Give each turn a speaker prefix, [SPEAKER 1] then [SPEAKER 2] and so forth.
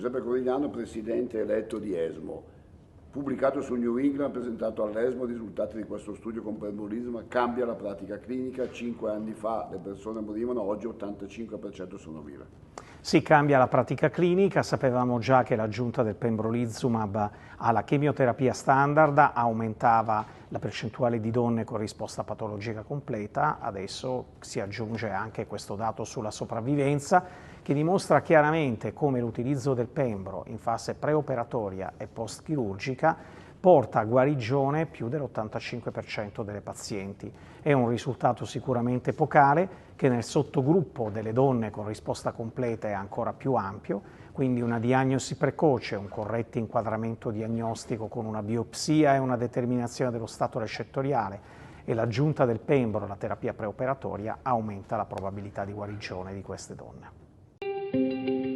[SPEAKER 1] Giuseppe Corigliano, presidente eletto di ESMO. Pubblicato su New England, presentato all'ESMO, i risultati di questo studio con pembrolizumab, cambia la pratica clinica. 5 anni fa le persone morivano, oggi 85% sono vive.
[SPEAKER 2] Si cambia la pratica clinica, sapevamo già che l'aggiunta del pembrolizumab alla chemioterapia standard aumentava la percentuale di donne con risposta patologica completa, adesso si aggiunge anche questo dato sulla sopravvivenza che dimostra chiaramente come l'utilizzo del pembro in fase preoperatoria e post-chirurgica porta a guarigione più dell'85% delle pazienti. È un risultato sicuramente epocale che nel sottogruppo delle donne con risposta completa è ancora più ampio, quindi una diagnosi precoce, un corretto inquadramento diagnostico con una biopsia e una determinazione dello stato recettoriale e l'aggiunta del pembro alla terapia preoperatoria aumenta la probabilità di guarigione di queste donne.